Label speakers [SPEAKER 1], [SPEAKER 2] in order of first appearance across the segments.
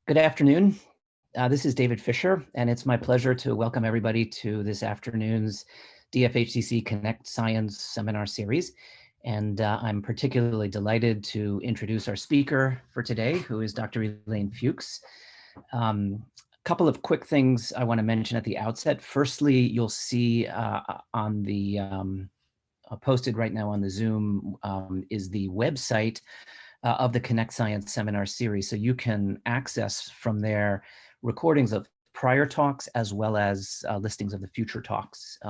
[SPEAKER 1] Good afternoon. This is David Fisher, and it's my pleasure to welcome everybody to this afternoon's DFHCC Connect Science Seminar Series. And I'm particularly delighted to introduce our speaker for today, who is Dr. Elaine Fuchs. A couple of quick things I want to mention at the outset. Firstly, you'll see on the posted right now on the Zoom is the website of the Connect Science Seminar Series. So you can access from there recordings of prior talks as well as listings of the future talks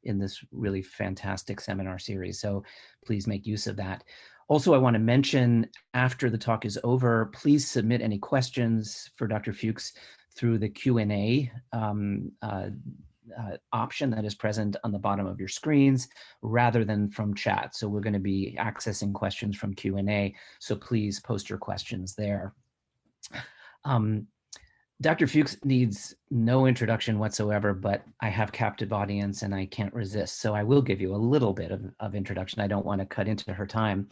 [SPEAKER 1] in this really fantastic seminar series. So please make use of that. Also, I want to mention after the talk is over, please submit any questions for Dr. Fuchs through the Q&A option that is present on the bottom of your screens rather than from chat. So we're going to be accessing questions from Q&A. So please post your questions there. Dr. Fuchs needs no introduction whatsoever, but I have captive audience and I can't resist. So I will give you a little bit of introduction. I don't want to cut into her time.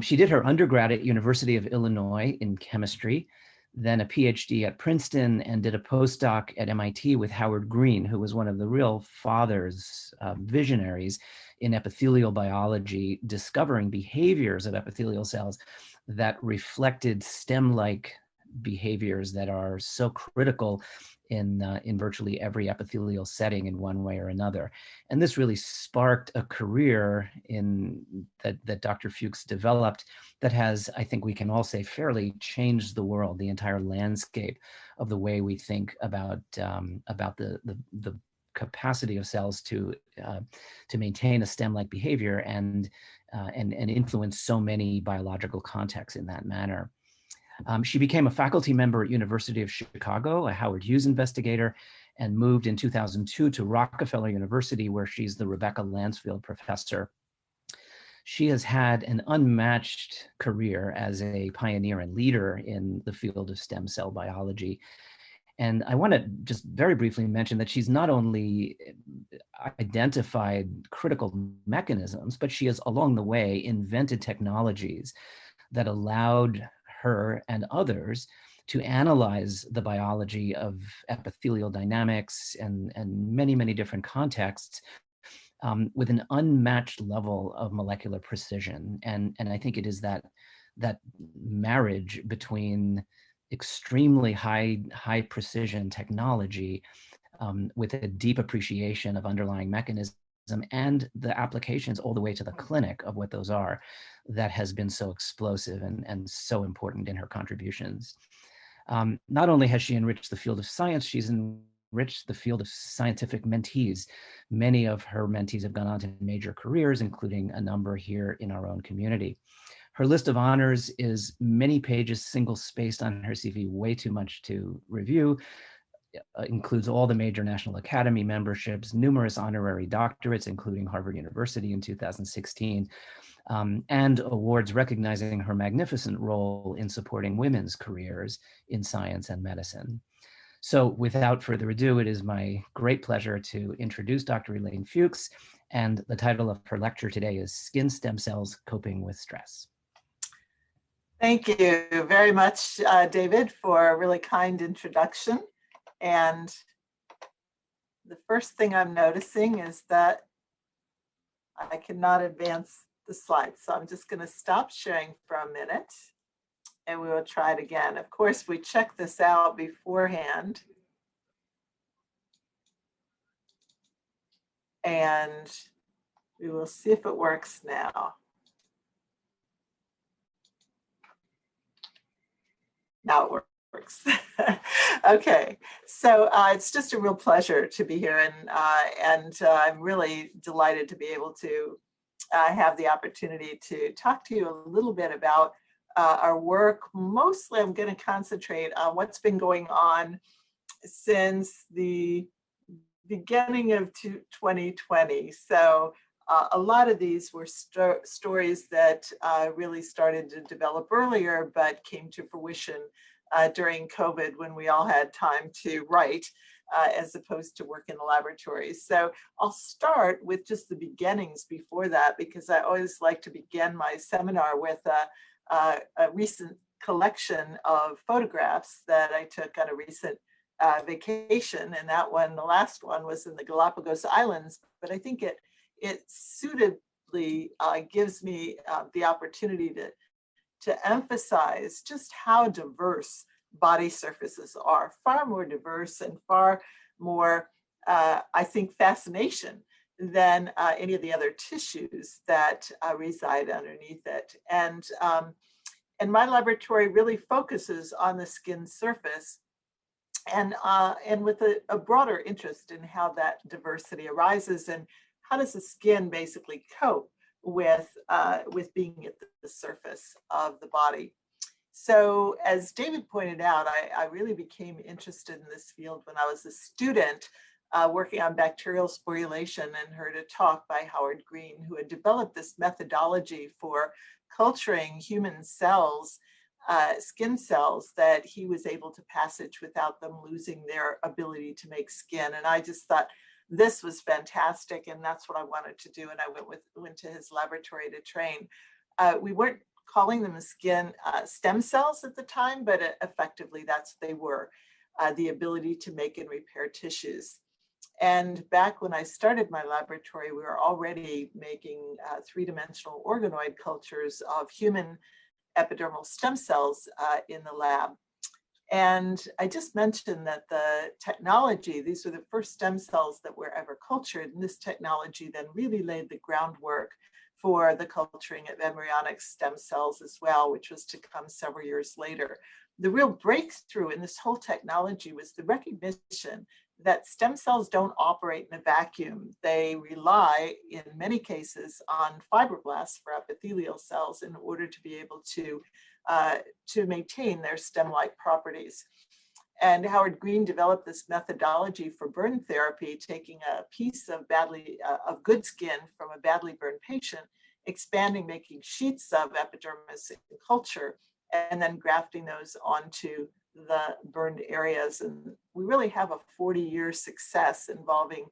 [SPEAKER 1] She did her undergrad at University of Illinois in chemistry, then a PhD at Princeton, and did a postdoc at MIT with Howard Green, who was one of the real fathers, visionaries in epithelial biology, discovering behaviors of epithelial cells that reflected stem-like behaviors that are so critical in virtually every epithelial setting in one way or another. And this really sparked a career that Dr. Fuchs developed that has, I think we can all say, fairly changed the world, the entire landscape of the way we think about the capacity of cells to maintain a stem-like behavior and influence so many biological contexts in that manner. She became a faculty member at University of Chicago, a Howard Hughes investigator, and moved in 2002 to Rockefeller University, where she's the Rebecca Lansfield Professor. She has had an unmatched career as a pioneer and leader in the field of stem cell biology. And I want to just very briefly mention that she's not only identified critical mechanisms, but she has along the way invented technologies that allowed her and others to analyze the biology of epithelial dynamics and many, many different contexts with an unmatched level of molecular precision. And I think it is that marriage between extremely high precision technology with a deep appreciation of underlying mechanisms and the applications all the way to the clinic of what those are that has been so explosive and so important in her contributions. Not only has she enriched the field of science, she's enriched the field of scientific mentees. Many of her mentees have gone on to major careers, including a number here in our own community. Her list of honors is many pages, single-spaced on her CV, way too much to review. Includes all the major National Academy memberships, numerous honorary doctorates, including Harvard University in 2016, and awards recognizing her magnificent role in supporting women's careers in science and medicine. So without further ado, it is my great pleasure to introduce Dr. Elaine Fuchs, and the title of her lecture today is Skin Stem Cells Coping with Stress.
[SPEAKER 2] Thank you very much, David, for a really kind introduction. And the first thing I'm noticing is that I cannot advance the slides. So I'm just going to stop sharing for a minute and we will try it again. Of course, we check this out beforehand. And we will see if it works now. Now it works. Okay, so it's just a real pleasure to be here, and I'm really delighted to be able to have the opportunity to talk to you a little bit about our work. Mostly I'm going to concentrate on what's been going on since the beginning of 2020. So a lot of these were stories that really started to develop earlier, but came to fruition during COVID when we all had time to write as opposed to work in the laboratories. So I'll start with just the beginnings before that, because I always like to begin my seminar with a recent collection of photographs that I took on a recent vacation, and that one, the last one, was in the Galapagos Islands. But I think it suitably gives me the opportunity to emphasize just how diverse body surfaces are, far more diverse and far more, I think, fascination than any of the other tissues that reside underneath it. And my laboratory really focuses on the skin surface, and with a broader interest in how that diversity arises and how does the skin basically cope with being at the surface of the body. So as David pointed out, I really became interested in this field when I was a student working on bacterial sporulation, and heard a talk by Howard Green, who had developed this methodology for culturing human cells, skin cells, that he was able to passage without them losing their ability to make skin. And I just thought this was fantastic, and that's what I wanted to do. And I went to his laboratory to train. We weren't calling them stem cells at the time, but effectively that's what they were, the ability to make and repair tissues. And back when I started my laboratory, we were already making three-dimensional organoid cultures of human epidermal stem cells in the lab. And I just mentioned that the technology, these were the first stem cells that were ever cultured, and this technology then really laid the groundwork for the culturing of embryonic stem cells as well, which was to come several years later. The real breakthrough in this whole technology was the recognition that stem cells don't operate in a vacuum. They rely, in many cases, on fibroblasts for epithelial cells in order to be able to maintain their stem-like properties. And Howard Green developed this methodology for burn therapy, taking a piece of good skin from a badly burned patient, expanding, making sheets of epidermis in culture, and then grafting those onto the burned areas. And we really have a 40-year success involving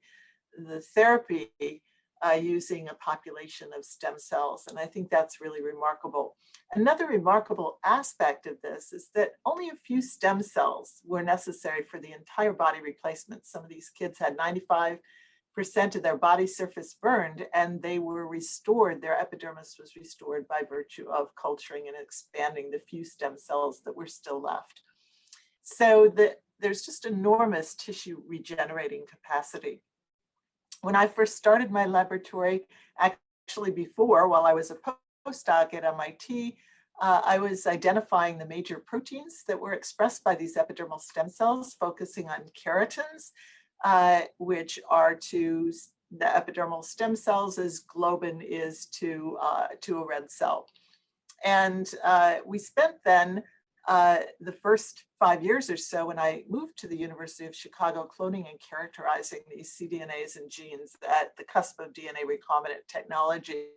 [SPEAKER 2] the therapy using a population of stem cells. And I think that's really remarkable. Another remarkable aspect of this is that only a few stem cells were necessary for the entire body replacement. Some of these kids had 95% of their body surface burned, and they were restored. Their epidermis was restored by virtue of culturing and expanding the few stem cells that were still left. So there's just enormous tissue regenerating capacity. When I first started my laboratory, actually before, while I was a postdoc at MIT, I was identifying the major proteins that were expressed by these epidermal stem cells, focusing on keratins, which are to the epidermal stem cells as globin is to a red cell. And we spent then the first 5 years or so, when I moved to the University of Chicago, cloning and characterizing these cDNAs and genes at the cusp of DNA recombinant technology.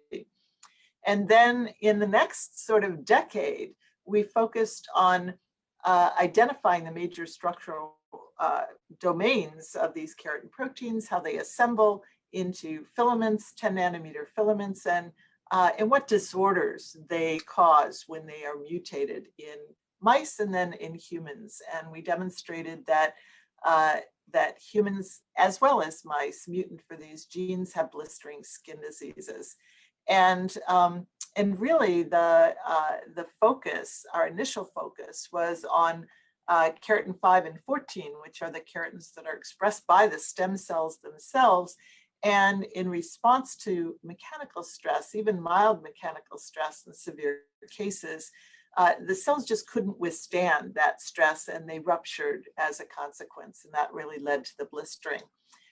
[SPEAKER 2] And then in the next sort of decade, we focused on identifying the major structural domains of these keratin proteins, how they assemble into filaments, 10 nanometer filaments, and what disorders they cause when they are mutated in mice and then in humans. And we demonstrated that that humans, as well as mice, mutant for these genes, have blistering skin diseases. And really the focus, our initial focus, was on keratin 5 and 14, which are the keratins that are expressed by the stem cells themselves. And in response to mechanical stress, even mild mechanical stress in severe cases, the cells just couldn't withstand that stress, and they ruptured as a consequence, and that really led to the blistering.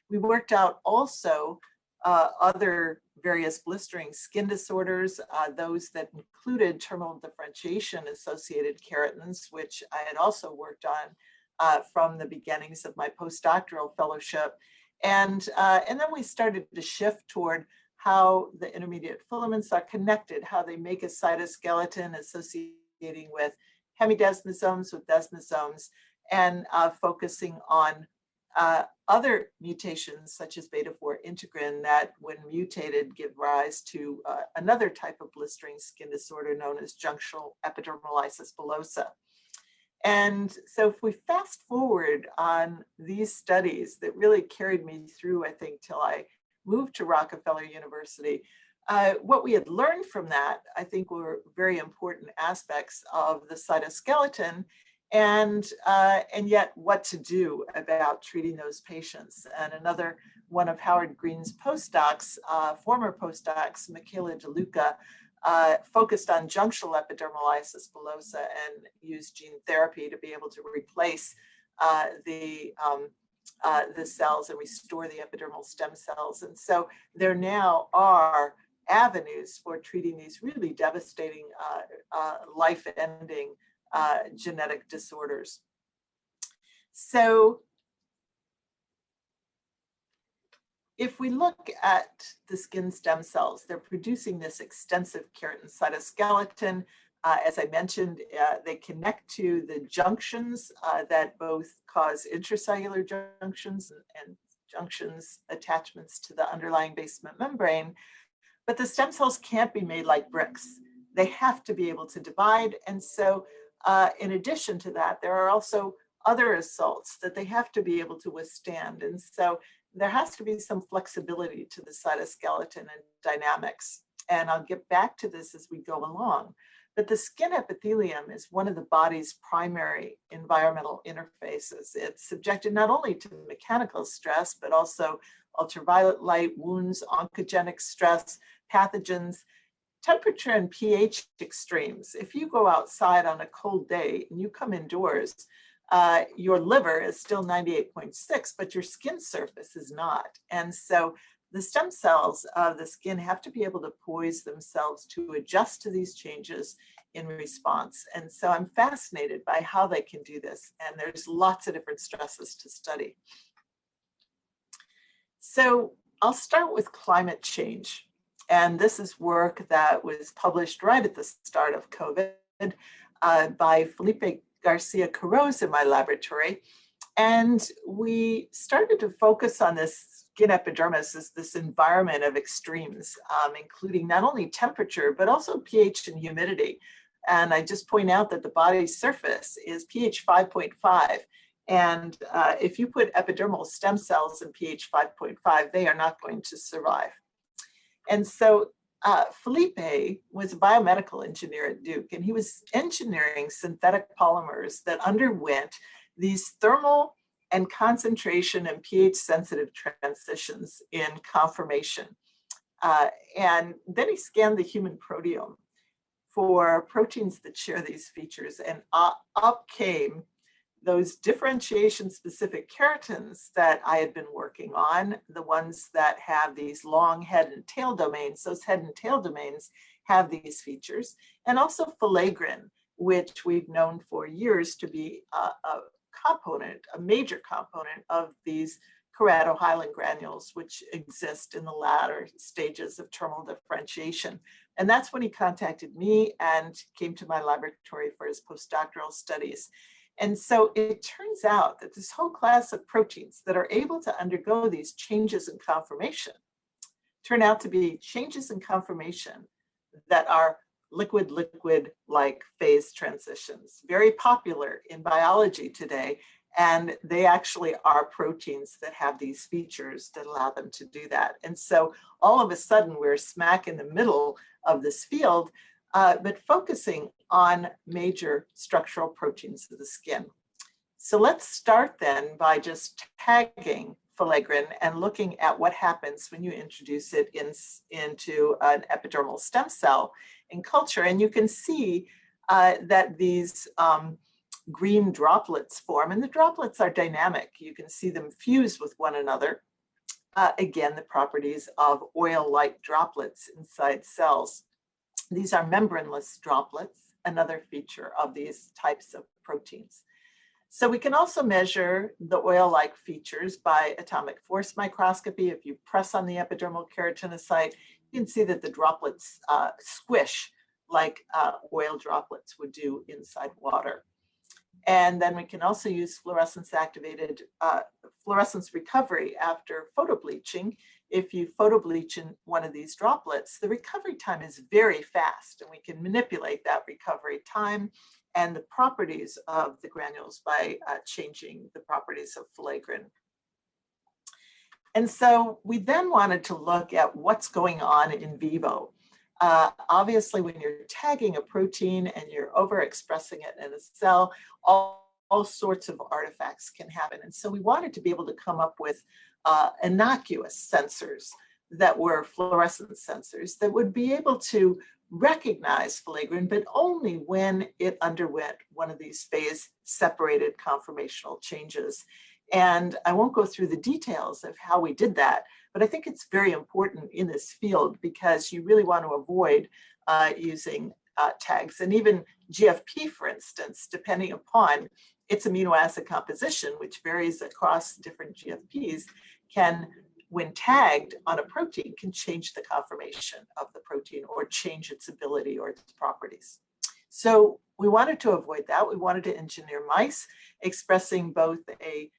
[SPEAKER 2] We worked out also other various blistering skin disorders, those that included terminal differentiation associated keratins, which I had also worked on from the beginnings of my postdoctoral fellowship. And then we started to shift toward how the intermediate filaments are connected, how they make a cytoskeleton associating with hemidesmosomes with desmosomes, and focusing on Other mutations, such as beta-4 integrin, that when mutated give rise to another type of blistering skin disorder known as junctional epidermolysis bullosa. And so if we fast forward on these studies that really carried me through, I think, till I moved to Rockefeller University, what we had learned from that, I think, were very important aspects of the cytoskeleton, and yet what to do about treating those patients. And another one of Howard Green's postdocs, former postdocs, Michaela DeLuca, focused on junctional epidermolysis bullosa and used gene therapy to be able to replace the cells and restore the epidermal stem cells. And so there now are avenues for treating these really devastating, life-ending genetic disorders. So if we look at the skin stem cells, they're producing this extensive keratin cytoskeleton. As I mentioned, they connect to the junctions that both cause intracellular junctions and junctions attachments to the underlying basement membrane. But the stem cells can't be made like bricks. They have to be able to divide. And so in addition to that, there are also other assaults that they have to be able to withstand. And so there has to be some flexibility to the cytoskeleton and dynamics. And I'll get back to this as we go along. But the skin epithelium is one of the body's primary environmental interfaces. It's subjected not only to mechanical stress, but also ultraviolet light, wounds, oncogenic stress, pathogens, temperature and pH extremes. If you go outside on a cold day and you come indoors, your liver is still 98.6, but your skin surface is not. And so the stem cells of the skin have to be able to poise themselves to adjust to these changes in response. And so I'm fascinated by how they can do this. And there's lots of different stresses to study. So I'll start with climate change. And this is work that was published right at the start of COVID by Felipe Garcia Carroz in my laboratory. And we started to focus on this skin epidermis as this environment of extremes, including not only temperature, but also pH and humidity. And I just point out that the body's surface is pH 5.5. And if you put epidermal stem cells in pH 5.5, they are not going to survive. And so Felipe was a biomedical engineer at Duke, and he was engineering synthetic polymers that underwent these thermal and concentration and pH sensitive transitions in conformation. And then he scanned the human proteome for proteins that share these features, and up came those differentiation specific keratins that I had been working on, the ones that have these long head and tail domains. Those head and tail domains have these features, and also filaggrin, which we've known for years to be a major component of these keratohyalin granules, which exist in the latter stages of terminal differentiation. And that's when he contacted me and came to my laboratory for his postdoctoral studies. And so it turns out that this whole class of proteins that are able to undergo these changes in conformation turn out to be changes in conformation that are liquid-liquid-like phase transitions, very popular in biology today. And they actually are proteins that have these features that allow them to do that. And so all of a sudden, we're smack in the middle of this field, but focusing on major structural proteins of the skin. So let's start then by just tagging filaggrin and looking at what happens when you introduce it into an epidermal stem cell in culture. And you can see that these green droplets form, and the droplets are dynamic. You can see them fuse with one another. Again, the properties of oil-like droplets inside cells. These are membraneless droplets, another feature of these types of proteins. So we can also measure the oil-like features by atomic force microscopy. If you press on the epidermal keratinocyte, you can see that the droplets squish like oil droplets would do inside water. And then we can also use fluorescence recovery after photobleaching. If you photobleach in one of these droplets, the recovery time is very fast, and we can manipulate that recovery time and the properties of the granules by changing the properties of filaggrin. And so we then wanted to look at what's going on in vivo. Obviously, when you're tagging a protein and you're overexpressing it in a cell, all sorts of artifacts can happen. And so we wanted to be able to come up with innocuous sensors that were fluorescent sensors that would be able to recognize filaggrin, but only when it underwent one of these phase-separated conformational changes. And I won't go through the details of how we did that, but I think it's very important in this field because you really want to avoid using tags. And even GFP, for instance, depending upon its amino acid composition, which varies across different GFPs, can, when tagged on a protein, can change the conformation of the protein or change its ability or its properties. So we wanted to avoid that. We wanted to engineer mice expressing both a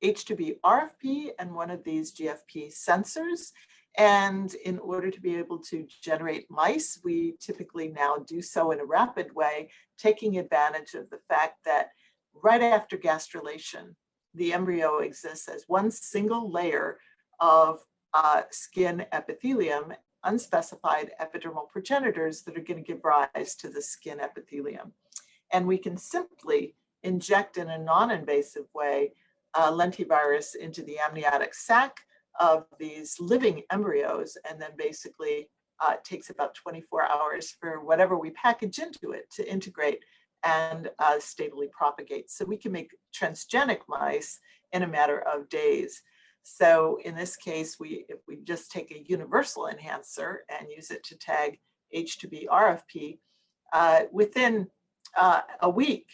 [SPEAKER 2] H2B RFP and one of these GFP sensors. And in order to be able to generate mice, we typically now do so in a rapid way, taking advantage of the fact that right after gastrulation, the embryo exists as one single layer of skin epithelium, unspecified epidermal progenitors that are going to give rise to the skin epithelium. And we can simply inject in a non-invasive way lentivirus into the amniotic sac of these living embryos, and then basically it takes about 24 hours for whatever we package into it to integrate and stably propagate. So we can make transgenic mice in a matter of days. So in this case, if we just take a universal enhancer and use it to tag H2B RFP, within a week,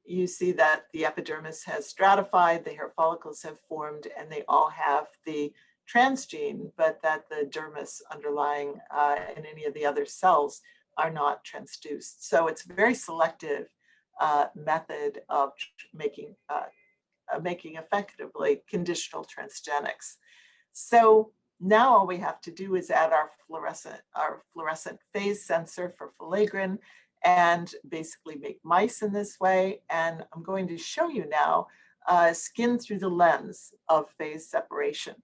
[SPEAKER 2] you see that the epidermis has stratified, the hair follicles have formed, and they all have the transgene, but that the dermis underlying and any of the other cells are not transduced. So it's a very selective method of making effectively conditional transgenics. So now all we have to do is add our fluorescent phase sensor for filaggrin and basically make mice in this way. And I'm going to show you now skin through the lens of phase separation.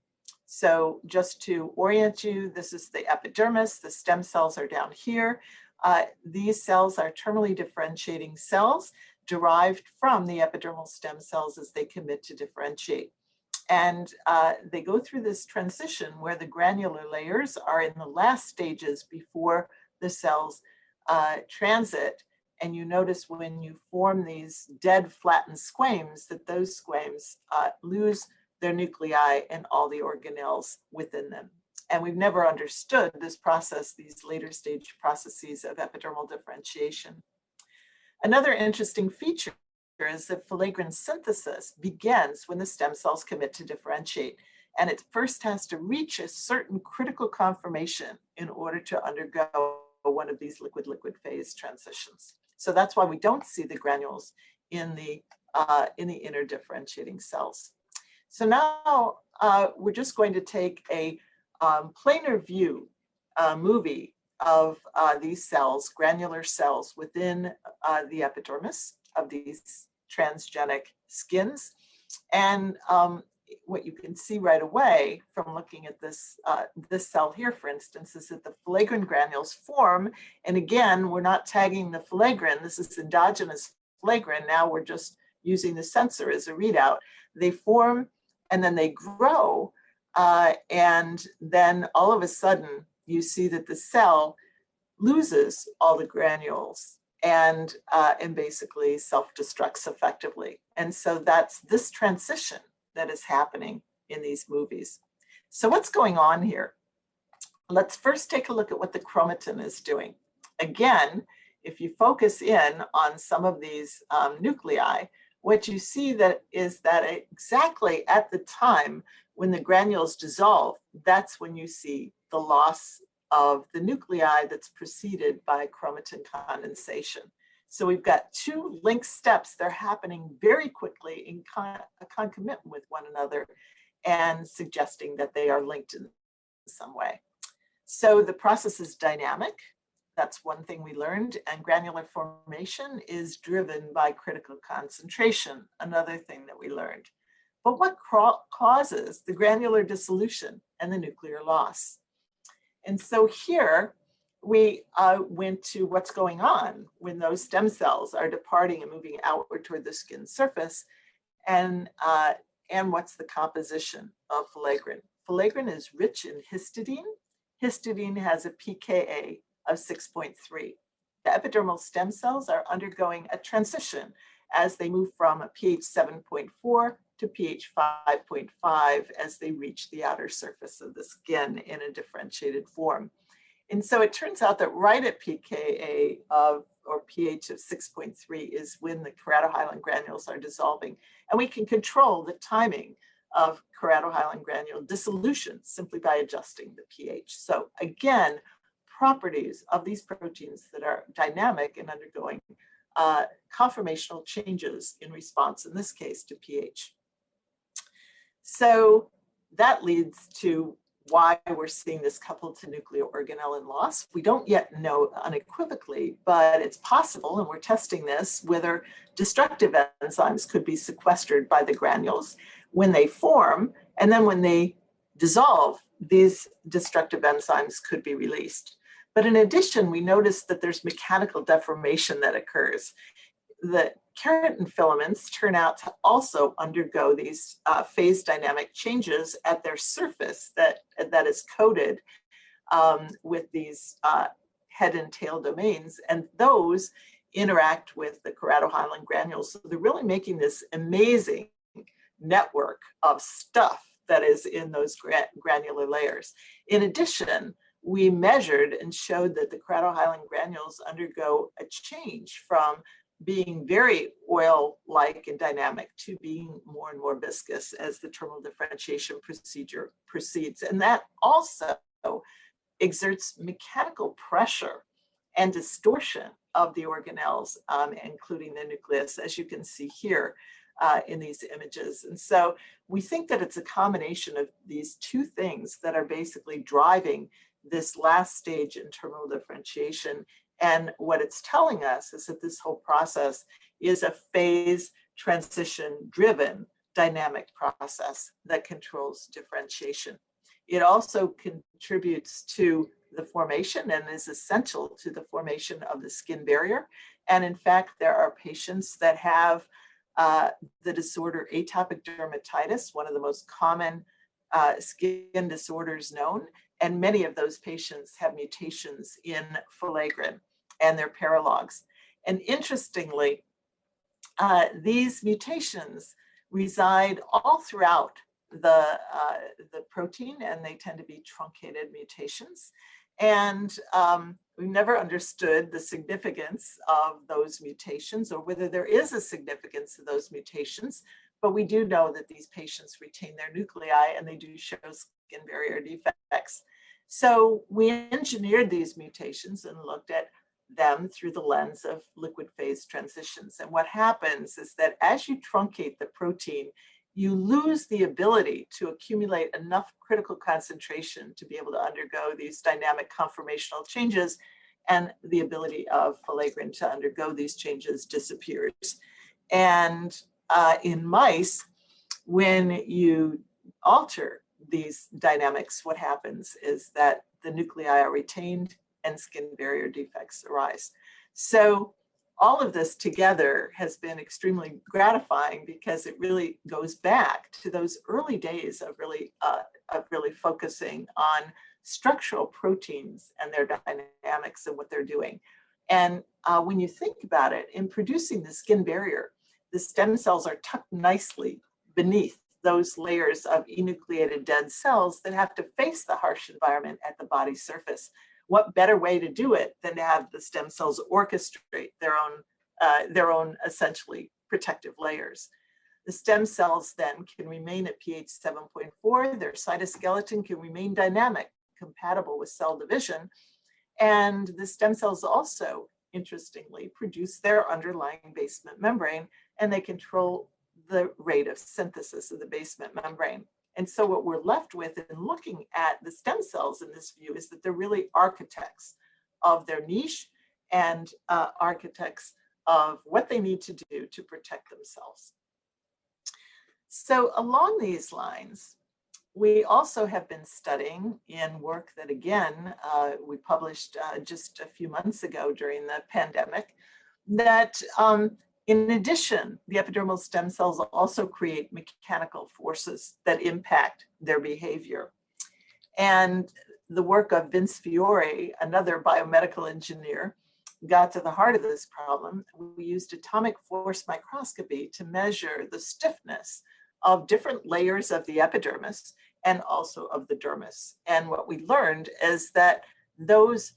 [SPEAKER 2] So just to orient you, this is the epidermis. The stem cells are down here. These cells are terminally differentiating cells derived from the epidermal stem cells as they commit to differentiate. And they go through this transition where the granular layers are in the last stages before the cells transit. And you notice when you form these dead flattened squames that those squames lose their nuclei and all the organelles within them. And we've never understood this process, these later stage processes of epidermal differentiation. Another interesting feature is that filaggrin synthesis begins when the stem cells commit to differentiate. And it first has to reach a certain critical conformation in order to undergo one of these liquid-liquid phase transitions. So that's why we don't see the granules in the inner differentiating cells. So now we're just going to take a planar view movie of these cells, granular cells within the epidermis of these transgenic skins. And what you can see right away from looking at this, this cell here, for instance, is that the filaggrin granules form. And again, we're not tagging the filaggrin. This is endogenous filaggrin. Now we're just using the sensor as a readout. They form and then they grow. And then all of a sudden, you see that the cell loses all the granules and basically self-destructs effectively. And so that's this transition that is happening in these movies. So what's going on here? Let's first take a look at what the chromatin is doing. Again, if you focus in on some of these nuclei, what you see that is that exactly at the time when the granules dissolve, that's when you see the loss of the nuclei that's preceded by chromatin condensation. So we've got two linked steps. They're happening very quickly in concomitant with one another and suggesting that they are linked in some way. So the process is dynamic. That's one thing we learned. And granular formation is driven by critical concentration, another thing that we learned. But what causes the granular dissolution and the nuclear loss? And so here we went to what's going on when those stem cells are departing and moving outward toward the skin surface, and what's the composition of filaggrin. Filaggrin is rich in histidine. Histidine has a pKa of 6.3. The epidermal stem cells are undergoing a transition as they move from a pH 7.4 to pH 5.5 as they reach the outer surface of the skin in a differentiated form. And so it turns out that right at pKa or pH of 6.3 is when the keratohyalin granules are dissolving. And we can control the timing of keratohyalin granule dissolution simply by adjusting the pH. So again, properties of these proteins that are dynamic and undergoing conformational changes in response, in this case, to pH. So that leads to why we're seeing this coupled to nuclear organelle loss. We don't yet know unequivocally, but it's possible, and we're testing this, whether destructive enzymes could be sequestered by the granules when they form, and then when they dissolve, these destructive enzymes could be released. But in addition, we noticed that there's mechanical deformation that occurs. The keratin filaments turn out to also undergo these phase dynamic changes at their surface that is coated with these head and tail domains, and those interact with the keratohyalin granules. So they're really making this amazing network of stuff that is in those granular layers. In addition, we measured and showed that the keratohyalin granules undergo a change from being very oil-like and dynamic to being more and more viscous as the terminal differentiation procedure proceeds. And that also exerts mechanical pressure and distortion of the organelles, including the nucleus, as you can see here in these images. And so we think that it's a combination of these two things that are basically driving this last stage in terminal differentiation. And what it's telling us is that this whole process is a phase transition driven dynamic process that controls differentiation. It also contributes to the formation and is essential to the formation of the skin barrier. And in fact, there are patients that have the disorder atopic dermatitis, one of the most common skin disorders known. And many of those patients have mutations in filaggrin and their paralogs. And interestingly, these mutations reside all throughout the protein, and they tend to be truncated mutations. And we've never understood the significance of those mutations or whether there is a significance of those mutations, but we do know that these patients retain their nuclei and they do show skin barrier defects. So we engineered these mutations and looked at them through the lens of liquid phase transitions. And what happens is that as you truncate the protein, you lose the ability to accumulate enough critical concentration to be able to undergo these dynamic conformational changes, and the ability of filaggrin to undergo these changes disappears. And in mice, when you alter these dynamics, what happens is that the nuclei are retained and skin barrier defects arise. So all of this together has been extremely gratifying because it really goes back to those early days of really focusing on structural proteins and their dynamics and what they're doing. And when you think about it, in producing the skin barrier, the stem cells are tucked nicely beneath those layers of enucleated dead cells that have to face the harsh environment at the body surface. What better way to do it than to have the stem cells orchestrate their own essentially protective layers? The stem cells then can remain at pH 7.4. Their cytoskeleton can remain dynamic, compatible with cell division. And the stem cells also interestingly, produce their underlying basement membrane, and they control the rate of synthesis of the basement membrane. And so what we're left with in looking at the stem cells in this view is that they're really architects of their niche and architects of what they need to do to protect themselves. So along these lines, we also have been studying in work that, again, we published just a few months ago during the pandemic, that in addition, the epidermal stem cells also create mechanical forces that impact their behavior. And the work of Vince Fiore, another biomedical engineer, got to the heart of this problem. We used atomic force microscopy to measure the stiffness of different layers of the epidermis and also of the dermis. And what we learned is that those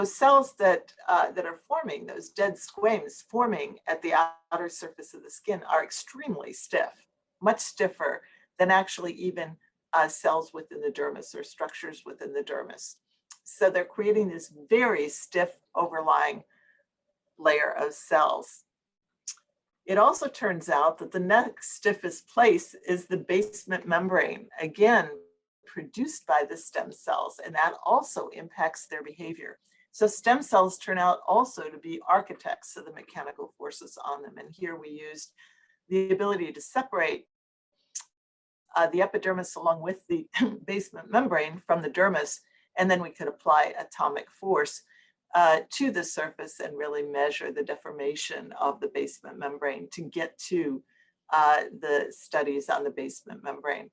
[SPEAKER 2] cells that are forming, those dead squames forming at the outer surface of the skin, are extremely stiff, much stiffer than actually even cells within the dermis or structures within the dermis. So they're creating this very stiff overlying layer of cells. It also turns out that the next stiffest place is the basement membrane, again, produced by the stem cells, and that also impacts their behavior. So stem cells turn out also to be architects of the mechanical forces on them. And here we used the ability to separate the epidermis along with the basement membrane from the dermis, and then we could apply atomic force to the surface and really measure the deformation of the basement membrane to get to the studies on the basement membrane.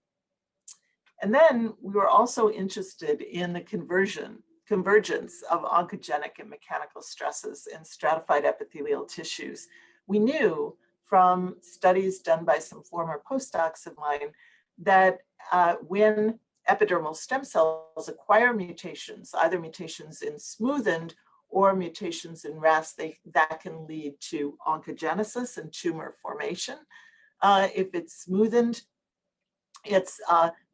[SPEAKER 2] And then we were also interested in the convergence of oncogenic and mechanical stresses in stratified epithelial tissues. We knew from studies done by some former postdocs of mine that when epidermal stem cells acquire mutations, either mutations in smoothened or mutations in RAS, that can lead to oncogenesis and tumor formation. If it's smoothened, it's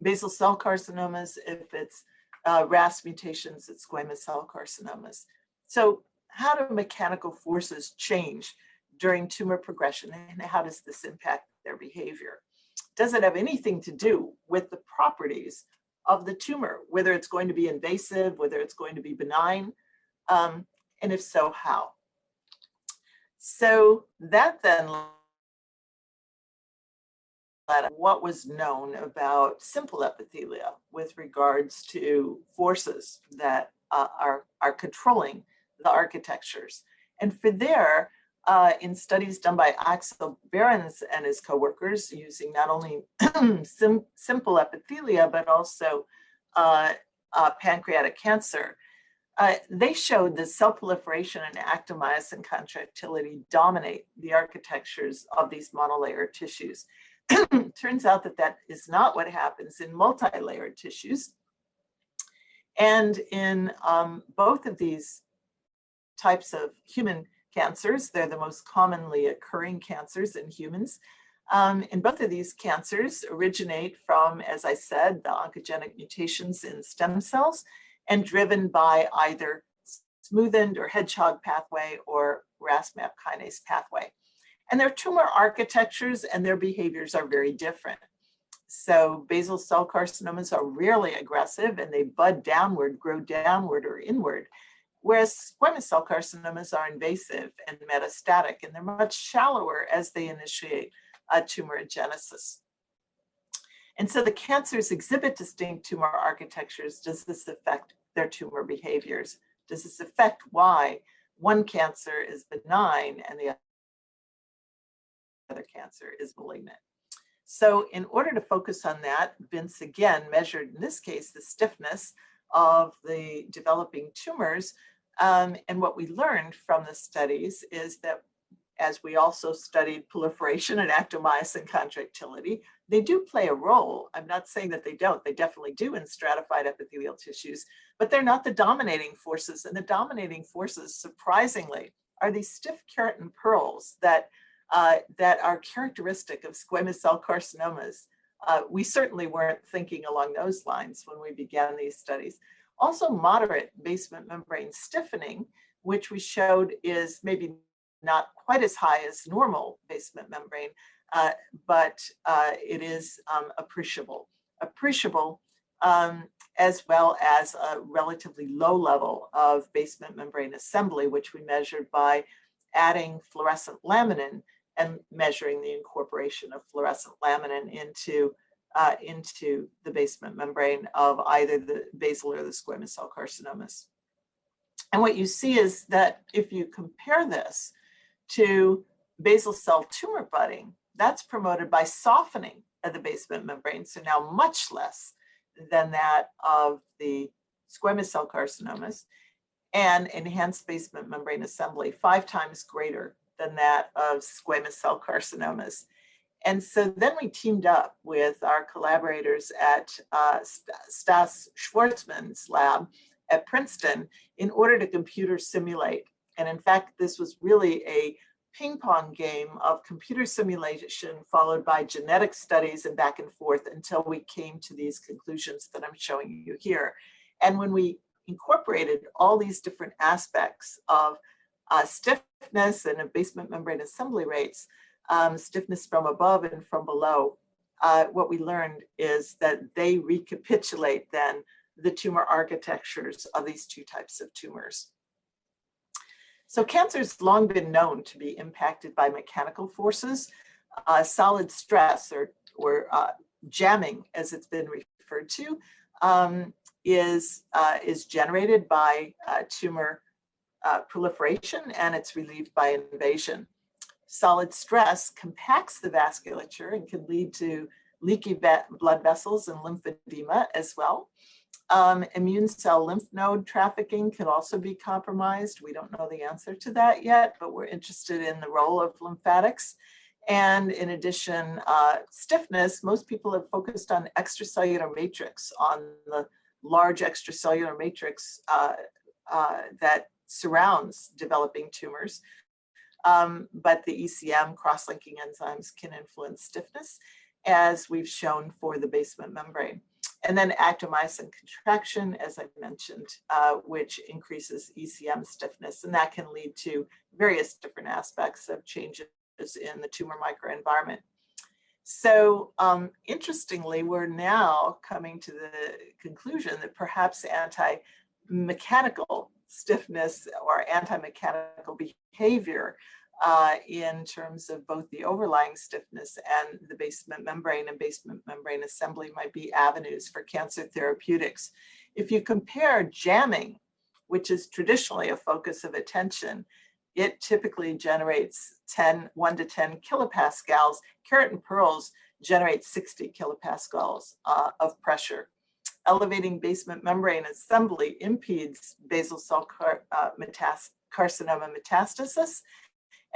[SPEAKER 2] basal cell carcinomas. If it's RAS mutations, it's squamous cell carcinomas. So how do mechanical forces change during tumor progression, and how does this impact their behavior? Does it have anything to do with the properties of the tumor, whether it's going to be invasive, whether it's going to be benign, and if so, how? So that then led what was known about simple epithelia with regards to forces that are controlling the architectures. And for there, in studies done by Axel Behrens and his coworkers using not only simple epithelia, but also pancreatic cancer, they showed that cell proliferation and actomyosin contractility dominate the architectures of these monolayer tissues. Turns out that that is not what happens in multi-layered tissues. And in both of these types of human cancers, they're the most commonly occurring cancers in humans. And both of these cancers originate from, as I said, the oncogenic mutations in stem cells and driven by either smoothened or hedgehog pathway or RAS-MAP kinase pathway. And their tumor architectures and their behaviors are very different. So basal cell carcinomas are rarely aggressive and they bud downward, grow downward or inward, whereas squamous cell carcinomas are invasive and metastatic, and they're much shallower as they initiate tumorigenesis. And so the cancers exhibit distinct tumor architectures. Does this affect their tumor behaviors? Does this affect why one cancer is benign and the other cancer is malignant? So in order to focus on that, Vince again measured, in this case, the stiffness of the developing tumors. And what we learned from the studies is that, as we also studied proliferation and actomyosin contractility, they do play a role. I'm not saying that they don't. They definitely do in stratified epithelial tissues, but they're not the dominating forces. And the dominating forces, surprisingly, are these stiff keratin pearls that are characteristic of squamous cell carcinomas. We certainly weren't thinking along those lines when we began these studies. also moderate basement membrane stiffening, which we showed is maybe not quite as high as normal basement membrane, but it is appreciable, as well as a relatively low level of basement membrane assembly, which we measured by adding fluorescent laminin and measuring the incorporation of fluorescent laminin into the basement membrane of either the basal or the squamous cell carcinomas. And what you see is that if you compare this to basal cell tumor budding, that's promoted by softening of the basement membrane, so now much less than that of the squamous cell carcinomas, and enhanced basement membrane assembly, 5 times greater than that of squamous cell carcinomas. And so then we teamed up with our collaborators at Stas Schwartzman's lab at Princeton in order to computer simulate. And in fact, this was really a ping pong game of computer simulation followed by genetic studies and back and forth until we came to these conclusions that I'm showing you here. And when we incorporated all these different aspects of stiffness and of basement membrane assembly rates, stiffness from above and from below, what we learned is that they recapitulate then the tumor architectures of these two types of tumors. So cancer's long been known to be impacted by mechanical forces. Solid stress or jamming, as it's been referred to, is generated by tumor proliferation, and it's relieved by invasion. Solid stress compacts the vasculature and can lead to leaky blood vessels and lymphedema as well. Immune cell lymph node trafficking can also be compromised. We don't know the answer to that yet, but we're interested in the role of lymphatics. And in addition, stiffness, most people have focused on extracellular matrix, on the large extracellular matrix that surrounds developing tumors. But the ECM cross-linking enzymes can influence stiffness, as we've shown for the basement membrane. And then actomyosin contraction, as I mentioned, which increases ECM stiffness, and that can lead to various different aspects of changes in the tumor microenvironment. So interestingly, we're now coming to the conclusion that perhaps anti-mechanical stiffness or anti-mechanical behavior in terms of both the overlying stiffness and the basement membrane and basement membrane assembly might be avenues for cancer therapeutics. If you compare jamming, which is traditionally a focus of attention, it typically generates 1 to 10 kilopascals. Keratin pearls generate 60 kilopascals of pressure. Elevating basement membrane assembly impedes basal cell carcinoma metastasis,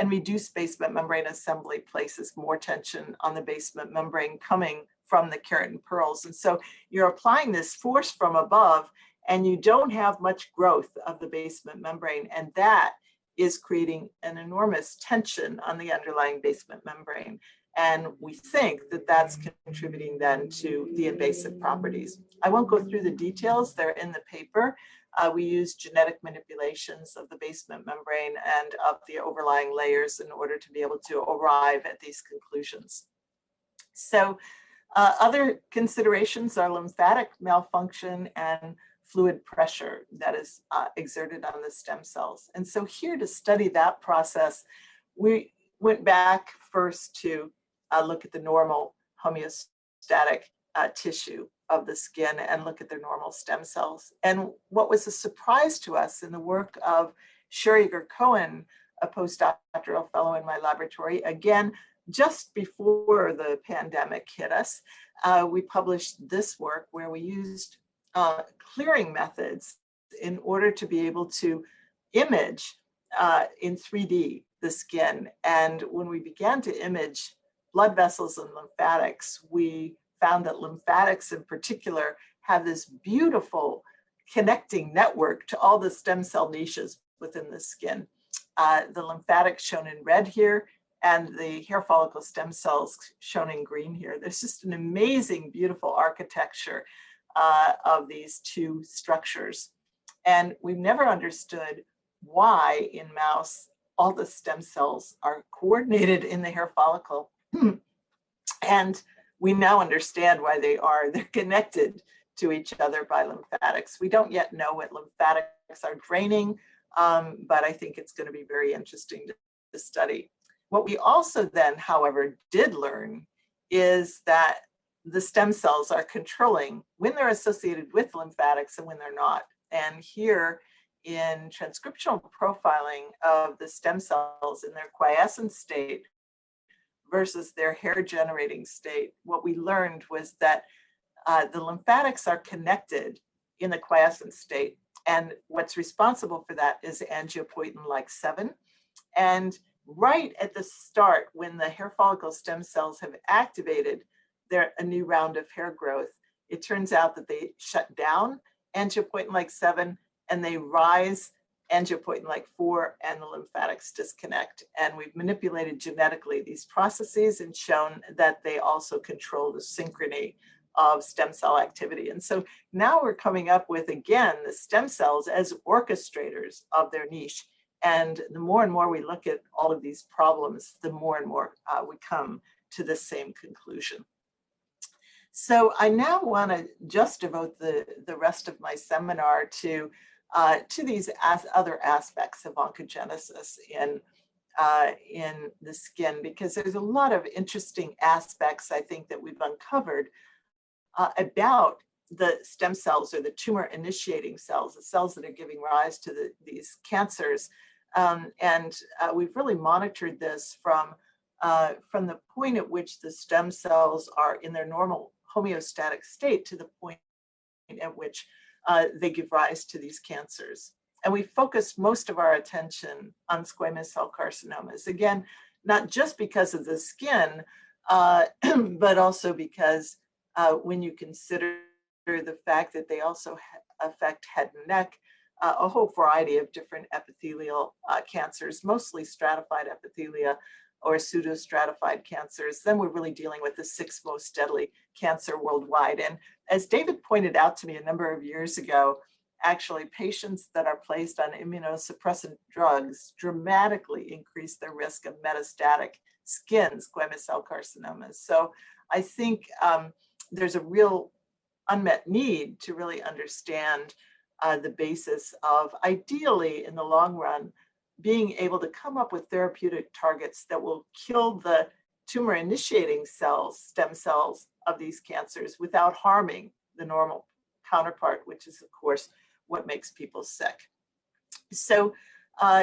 [SPEAKER 2] and reduced basement membrane assembly places more tension on the basement membrane coming from the keratin pearls. And so you're applying this force from above, and you don't have much growth of the basement membrane, and that is creating an enormous tension on the underlying basement membrane. And we think that that's contributing then to the invasive properties. I won't go through the details, they're in the paper. We use genetic manipulations of the basement membrane and of the overlying layers in order to be able to arrive at these conclusions. So other considerations are lymphatic malfunction and fluid pressure that is exerted on the stem cells. And so here to study that process, we went back first to look at the normal homeostatic tissue of the skin and look at their normal stem cells. And what was a surprise to us in the work of Sherry Cohen, a postdoctoral fellow in my laboratory, again, just before the pandemic hit us, we published this work where we used clearing methods in order to be able to image in 3D the skin. And when we began to image blood vessels and lymphatics, we found that lymphatics in particular have this beautiful connecting network to all the stem cell niches within the skin. The lymphatics shown in red here, and the hair follicle stem cells shown in green here. There's just an amazing, beautiful architecture of these two structures. And we've never understood why in mouse all the stem cells are coordinated in the hair follicle. And we now understand why they are. They're connected to each other by lymphatics. We don't yet know what lymphatics are draining, but I think it's going to be very interesting to study. What we also then, however, did learn is that the stem cells are controlling when they're associated with lymphatics and when they're not. And here in transcriptional profiling of the stem cells in their quiescent state versus their hair generating state, what we learned was that the lymphatics are connected in the quiescent state. And what's responsible for that is angiopoietin-like 7. And right at the start, when the hair follicle stem cells have activated a new round of hair growth, it turns out that they shut down angiopoietin-like 7 and they rise angiopoietin-like 4, and the lymphatics disconnect. And we've manipulated genetically these processes and shown that they also control the synchrony of stem cell activity. And so now we're coming up with, again, the stem cells as orchestrators of their niche. And the more and more we look at all of these problems, the more and more we come to the same conclusion. So I now want to just devote the rest of my seminar to these other aspects of oncogenesis in the skin, because there's a lot of interesting aspects, I think, that we've uncovered about the stem cells, or the tumor initiating cells, the cells that are giving rise to these cancers. We've really monitored this from the point at which the stem cells are in their normal homeostatic state to the point at which they give rise to these cancers. And we focused most of our attention on squamous cell carcinomas. Again, not just because of the skin, but also because when you consider the fact that they also affect head and neck, a whole variety of different epithelial cancers, mostly stratified epithelia or pseudostratified cancers, then we're really dealing with the 6th most deadly cancer worldwide. And as David pointed out to me a number of years ago, actually patients that are placed on immunosuppressant drugs dramatically increase their risk of metastatic skin squamous cell carcinomas. So I think there's a real unmet need to really understand the basis of, ideally in the long run, being able to come up with therapeutic targets that will kill the tumor initiating cells, stem cells of these cancers, without harming the normal counterpart, which is of course what makes people sick. So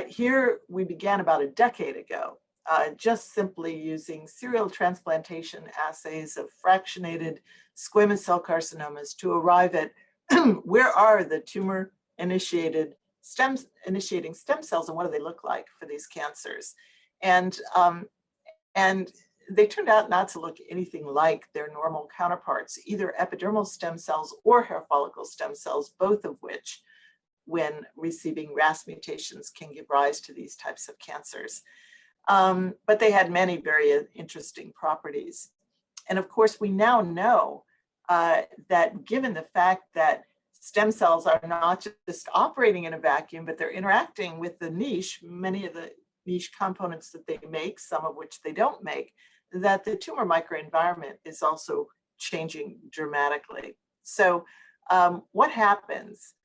[SPEAKER 2] here we began about a decade ago, just simply using serial transplantation assays of fractionated squamous cell carcinomas to arrive at where are the tumor initiating stem cells, and what do they look like for these cancers? And they turned out not to look anything like their normal counterparts, either epidermal stem cells or hair follicle stem cells, both of which, when receiving RAS mutations, can give rise to these types of cancers. But they had many very interesting properties. And of course, we now know that given the fact that stem cells are not just operating in a vacuum, but they're interacting with the niche, many of the niche components that they make, some of which they don't make, that the tumor microenvironment is also changing dramatically. So what happens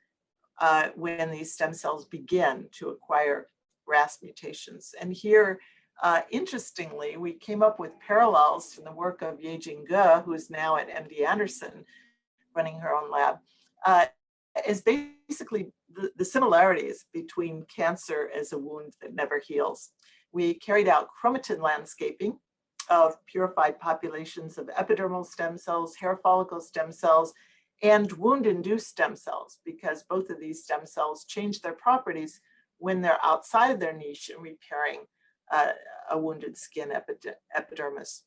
[SPEAKER 2] when these stem cells begin to acquire RAS mutations? And here, interestingly, we came up with parallels from the work of Yejing Ge, who is now at MD Anderson, running her own lab, is basically the similarities between cancer as a wound that never heals. We carried out chromatin landscaping of purified populations of epidermal stem cells, hair follicle stem cells, and wound-induced stem cells, because both of these stem cells change their properties when they're outside of their niche and repairing a wounded skin epidermis.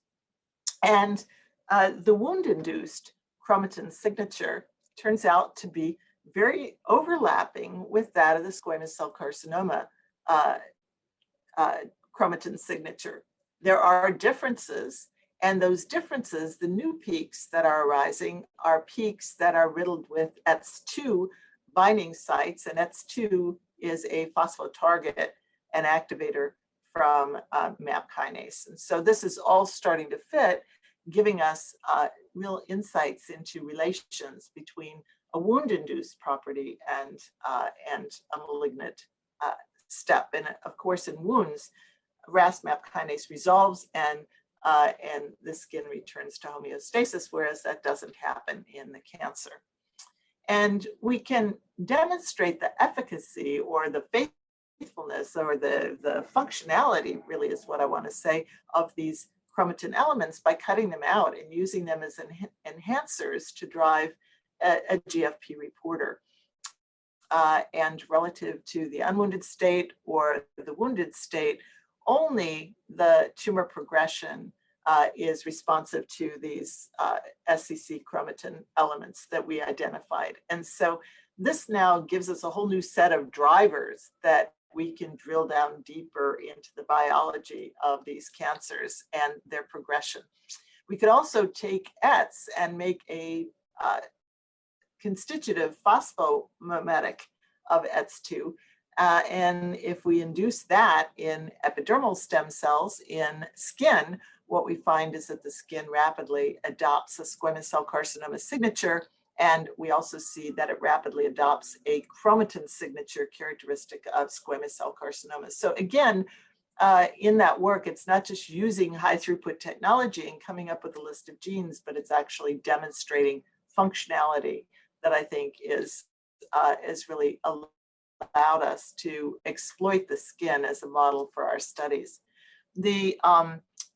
[SPEAKER 2] And the wound-induced chromatin signature turns out to be very overlapping with that of the squamous cell carcinoma chromatin signature. There are differences And those differences, the new peaks that are arising, are peaks that are riddled with ETS2 binding sites, and ETS2 is a phosphotarget and activator from MAP kinase. And so this is all starting to fit, giving us real insights into relations between a wound-induced property and a malignant step. And of course, in wounds, RAS-MAP kinase resolves and the skin returns to homeostasis, whereas that doesn't happen in the cancer. And we can demonstrate the efficacy or the faithfulness or the functionality, really is what I want to say, of these chromatin elements by cutting them out and using them as enhancers to drive a GFP reporter. And relative to the unwounded state or the wounded state, only the tumor progression is responsive to these SCC chromatin elements that we identified. And so this now gives us a whole new set of drivers that we can drill down deeper into the biology of these cancers and their progression. We could also take ETS and make a constitutive phosphomimetic of ETS2. And if we induce that in epidermal stem cells in skin, what we find is that the skin rapidly adopts a squamous cell carcinoma signature. And we also see that it rapidly adopts a chromatin signature characteristic of squamous cell carcinoma. So again, in that work, it's not just using high throughput technology and coming up with a list of genes, but it's actually demonstrating functionality that I think is really allowed us to exploit the skin as a model for our studies. The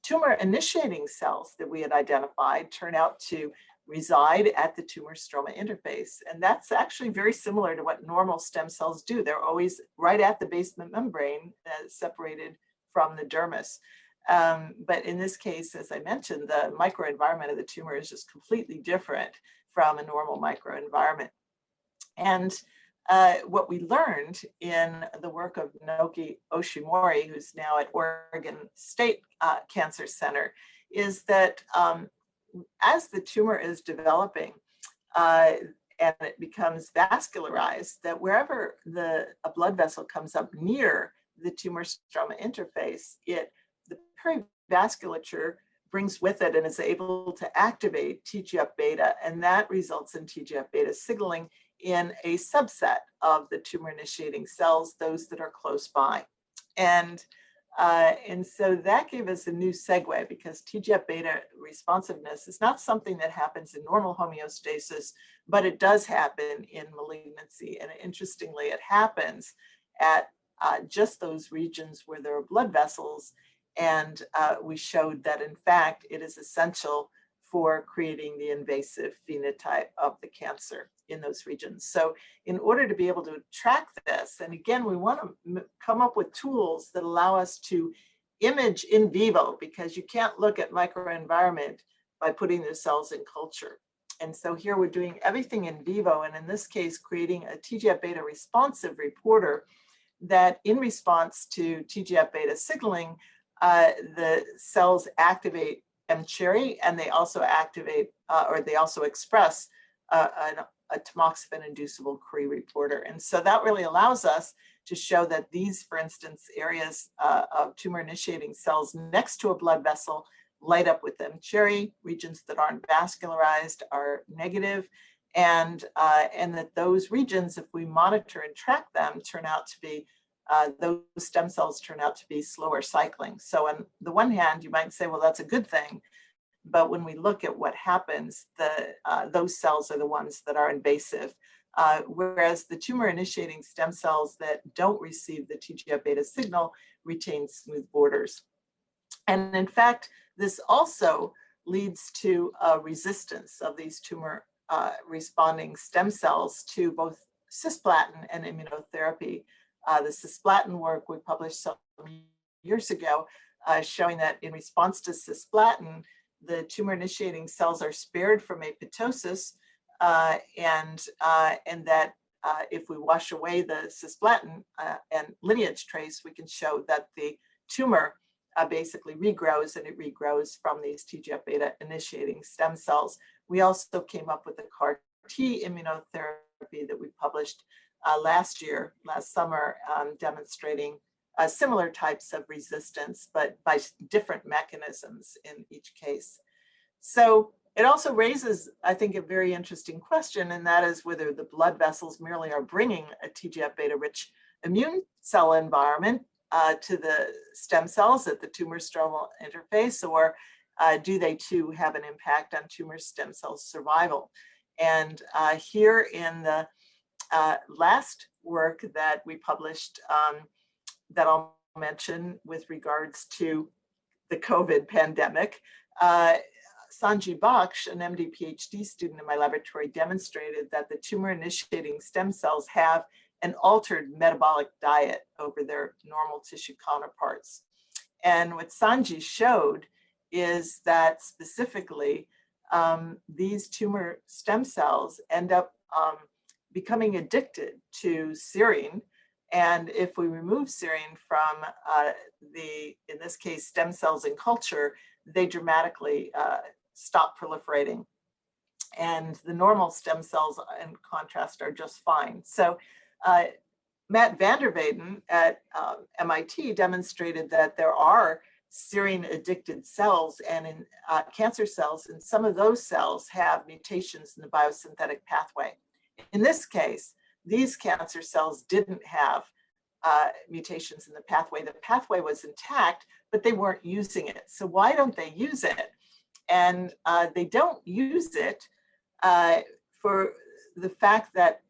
[SPEAKER 2] tumor initiating cells that we had identified turn out to reside at the tumor stroma interface. And that's actually very similar to what normal stem cells do. They're always right at the basement membrane, separated from the dermis. But in this case, as I mentioned, the microenvironment of the tumor is just completely different from a normal microenvironment. And what we learned in the work of Naoki Oshimori, who's now at Oregon State Cancer Center, is that as the tumor is developing and it becomes vascularized, that wherever a blood vessel comes up near the tumor stroma interface, the perivasculature brings with it and is able to activate TGF-beta, and that results in TGF-beta signaling in a subset of the tumor initiating cells, those that are close by. And so that gave us a new segue, because TGF-beta responsiveness is not something that happens in normal homeostasis, but it does happen in malignancy. And interestingly, it happens at just those regions where there are blood vessels. And we showed that, in fact, it is essential for creating the invasive phenotype of the cancer in those regions. So in order to be able to track this, and again, we want to come up with tools that allow us to image in vivo, because you can't look at microenvironment by putting the cells in culture. And so here we're doing everything in vivo, and in this case, creating a TGF-beta responsive reporter that, in response to TGF-beta signaling, the cells activate mCherry, and they also activate, or they also express a tamoxifen-inducible Cree reporter. And so that really allows us to show that these, for instance, areas of tumor-initiating cells next to a blood vessel light up with mCherry. Regions that aren't vascularized are negative, and that those regions, if we monitor and track them, turn out to be those stem cells turn out to be slower cycling. So on the one hand, you might say, well, that's a good thing. But when we look at what happens, those cells are the ones that are invasive, whereas the tumor-initiating stem cells that don't receive the TGF-beta signal retain smooth borders. And in fact, this also leads to a resistance of these tumor-responding stem cells to both cisplatin and immunotherapy. The cisplatin work we published some years ago showing that in response to cisplatin, the tumor-initiating cells are spared from apoptosis, and that if we wash away the cisplatin and lineage trace, we can show that the tumor basically regrows, and it regrows from these TGF-beta initiating stem cells. We also came up with a CAR T immunotherapy that we published last summer, demonstrating similar types of resistance, but by different mechanisms in each case. So it also raises, I think, a very interesting question, and that is whether the blood vessels merely are bringing a TGF-beta rich immune cell environment to the stem cells at the tumor stromal interface, or do they too have an impact on tumor stem cell survival? And here in the last work that we published that I'll mention with regards to the COVID pandemic, Sanjay Baksh, an MD PhD student in my laboratory, demonstrated that the tumor initiating stem cells have an altered metabolic diet over their normal tissue counterparts. And what Sanjay showed is that specifically these tumor stem cells end up becoming addicted to serine. And if we remove serine from in this case, stem cells in culture, they dramatically stop proliferating. And the normal stem cells, in contrast, are just fine. So Matt van der Weyden at MIT demonstrated that there are serine addicted cells, and in cancer cells, and some of those cells have mutations in the biosynthetic pathway. In this case, these cancer cells didn't have mutations in the pathway. The pathway was intact, but they weren't using it. So why don't they use it? And they don't use it for the fact that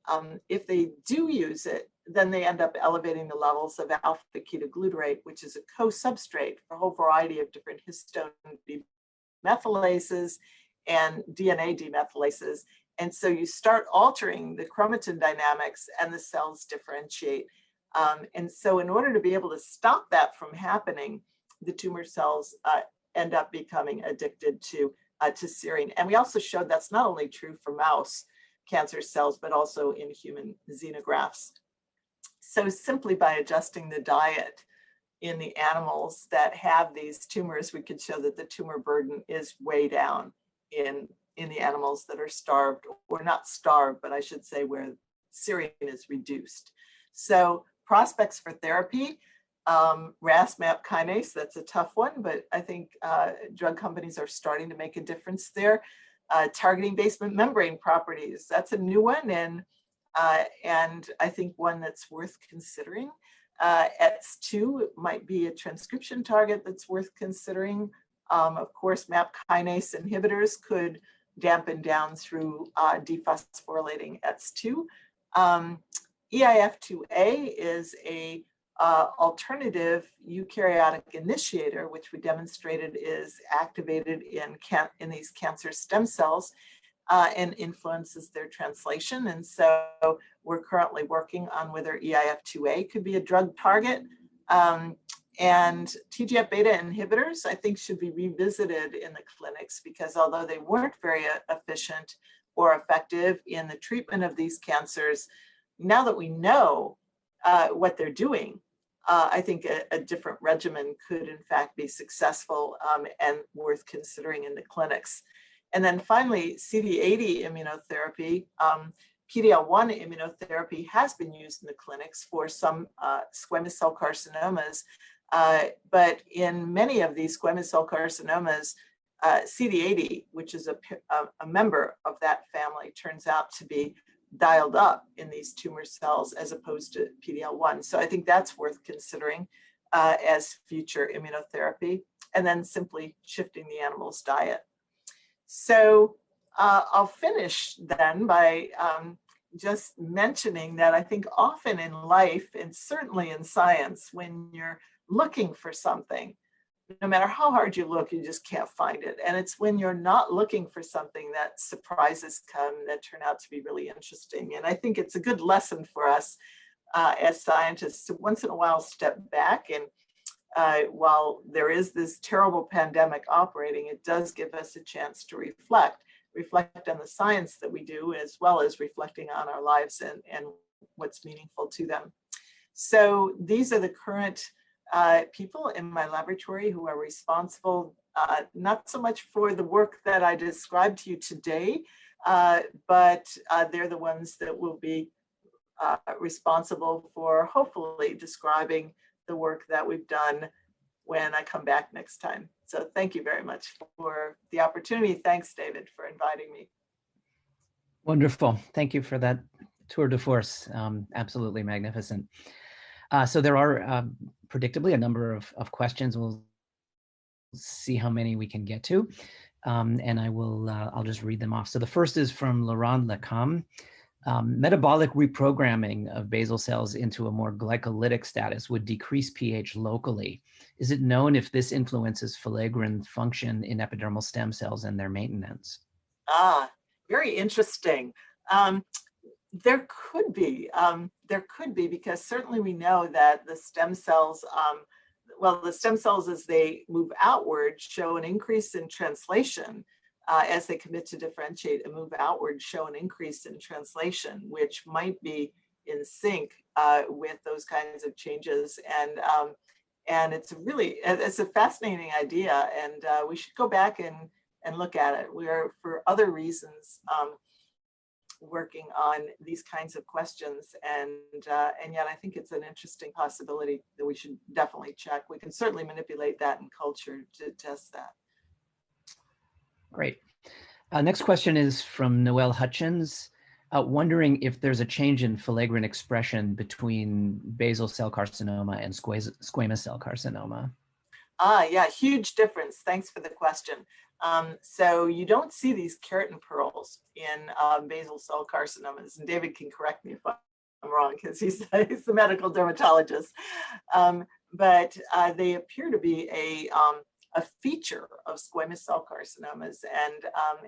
[SPEAKER 2] if they do use it, then they end up elevating the levels of alpha-ketoglutarate, which is a co-substrate for a whole variety of different histone demethylases and DNA demethylases. And so you start altering the chromatin dynamics and the cells differentiate. And so in order to be able to stop that from happening, the tumor cells end up becoming addicted to serine. And we also showed that's not only true for mouse cancer cells, but also in human xenografts. So simply by adjusting the diet in the animals that have these tumors, we could show that the tumor burden is way down in the animals that are starved, or not starved, but I should say where serine is reduced. So prospects for therapy, RAS-MAP kinase, that's a tough one, but I think drug companies are starting to make a difference there. Targeting basement membrane properties, that's a new one, and I think one that's worth considering. ETS2 might be a transcription target that's worth considering. Of course, MAP kinase inhibitors could dampen down through dephosphorylating ETS2. EIF2A is a alternative eukaryotic initiator, which we demonstrated is activated in these cancer stem cells and influences their translation. And so we're currently working on whether EIF2A could be a drug target. And TGF-beta inhibitors, I think, should be revisited in the clinics, because although they weren't very efficient or effective in the treatment of these cancers, now that we know what they're doing, I think a different regimen could in fact be successful and worth considering in the clinics. And then finally, CD80 immunotherapy, PD-L1 immunotherapy has been used in the clinics for some squamous cell carcinomas, but in many of these squamous cell carcinomas, CD80, which is a member of that family, turns out to be dialed up in these tumor cells as opposed to PD-L1. So I think that's worth considering as future immunotherapy, and then simply shifting the animal's diet. So I'll finish then by just mentioning that I think often in life, and certainly in science, when you're looking for something, no matter how hard you look, you just can't find it. And it's when you're not looking for something that surprises come that turn out to be really interesting. And I think it's a good lesson for us as scientists to once in a while step back. And while there is this terrible pandemic operating, it does give us a chance to reflect on the science that we do, as well as reflecting on our lives and what's meaningful to them. So these are the current people in my laboratory who are responsible, not so much for the work that I described to you today, but they're the ones that will be responsible for hopefully describing the work that we've done when I come back next time. So thank you very much for the opportunity. Thanks, David, for inviting me.
[SPEAKER 1] Wonderful. Thank you for that tour de force. Absolutely magnificent. So there are predictably a number of questions. We'll see how many we can get to. And I'll just read them off. So the first is from Laurent Lecam. Metabolic reprogramming of basal cells into a more glycolytic status would decrease pH locally. Is it known if this influences filaggrin function in epidermal stem cells and their maintenance?
[SPEAKER 2] Very interesting. There could be because certainly we know that the stem cells, the stem cells as they move outward show an increase in translation. As they commit to differentiate and move outward, show an increase in translation, which might be in sync with those kinds of changes. And it's a fascinating idea, and we should go back and look at it. We are, for other reasons, working on these kinds of questions, and yet I think it's an interesting possibility that we should definitely check. We can certainly manipulate that in culture to test that.
[SPEAKER 1] Great. Next question is from Noelle Hutchins, wondering if there's a change in filaggrin expression between basal cell carcinoma and squamous cell carcinoma.
[SPEAKER 2] Yeah, huge difference. Thanks for the question. So you don't see these keratin pearls in basal cell carcinomas, and David can correct me if I'm wrong because he's the medical dermatologist. But they appear to be a feature of squamous cell carcinomas,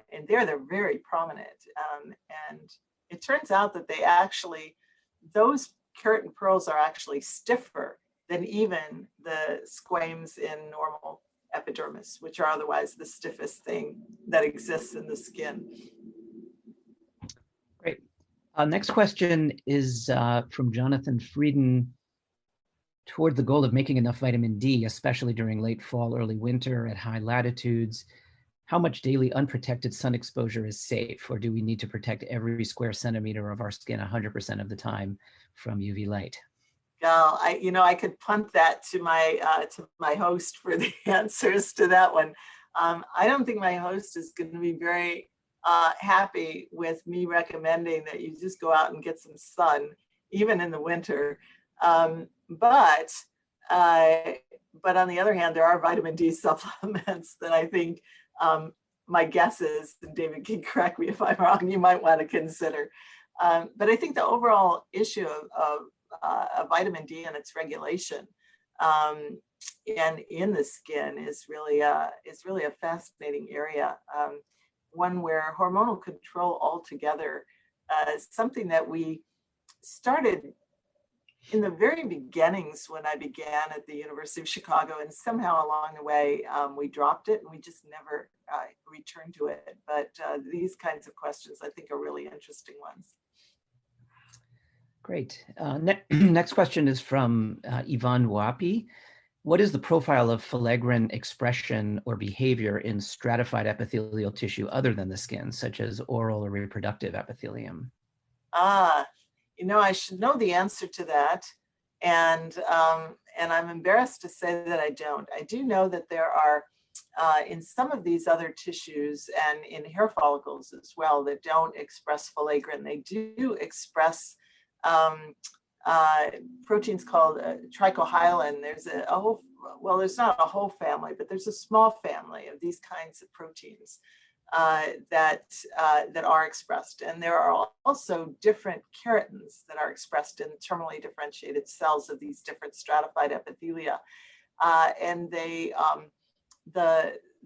[SPEAKER 2] and they're very prominent. And it turns out that those keratin pearls are actually stiffer than even the squames in normal epidermis, which are otherwise the stiffest thing that exists in the skin.
[SPEAKER 1] Great. Next question is from Jonathan Frieden. Toward the goal of making enough vitamin D, especially during late fall, early winter at high latitudes, how much daily unprotected sun exposure is safe, or do we need to protect every square centimeter of our skin 100% of the time from UV light?
[SPEAKER 2] I could punt that to my host for the answers to that one. I don't think my host is going to be very happy with me recommending that you just go out and get some sun, even in the winter. But on the other hand, there are vitamin D supplements that I think my guess is, and David can correct me if I'm wrong, you might want to consider. But I think the overall issue of vitamin D and its regulation and in the skin is really a fascinating area. One where hormonal control altogether is something that we started in the very beginnings when I began at the University of Chicago, and somehow along the way we dropped it and we just never returned to it. But these kinds of questions I think are really interesting ones.
[SPEAKER 1] Great. Next question is from Yvonne Wapi. What is the profile of filaggrin expression or behavior in stratified epithelial tissue other than the skin, such as oral or reproductive epithelium?
[SPEAKER 2] I should know the answer to that, and I'm embarrassed to say that I don't. I do know that there are in some of these other tissues and in hair follicles as well that don't express filaggrin. They do express proteins called trichohyalin. There's there's not a whole family, but there's a small family of these kinds of proteins that are expressed. And there are also different keratins that are expressed in terminally differentiated cells of these different stratified epithelia. And the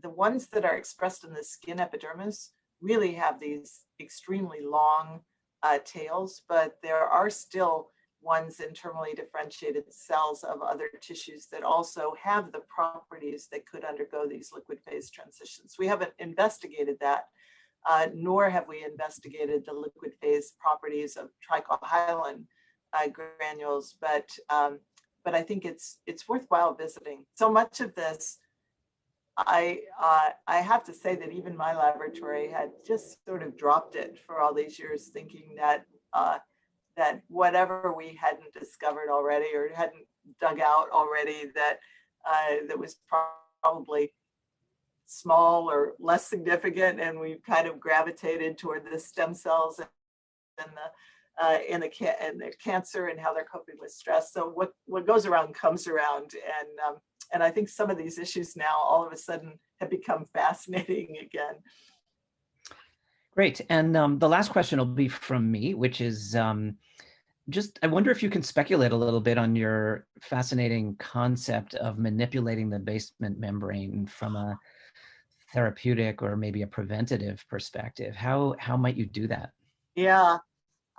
[SPEAKER 2] ones that are expressed in the skin epidermis really have these extremely long tails, but there are still ones in terminally differentiated cells of other tissues that also have the properties that could undergo these liquid phase transitions. We haven't investigated that, nor have we investigated the liquid phase properties of trichohyalin granules, but I think it's worthwhile visiting. So much of this, I have to say that even my laboratory had just sort of dropped it for all these years, thinking that that whatever we hadn't discovered already or hadn't dug out already, that that was probably small or less significant, and we kind of gravitated toward the stem cells and the cancer and how they're coping with stress. So what goes around comes around, and I think some of these issues now all of a sudden have become fascinating again.
[SPEAKER 1] Great. And the last question will be from me, which is just, I wonder if you can speculate a little bit on your fascinating concept of manipulating the basement membrane from a therapeutic or maybe a preventative perspective. How might you do that?
[SPEAKER 2] Yeah.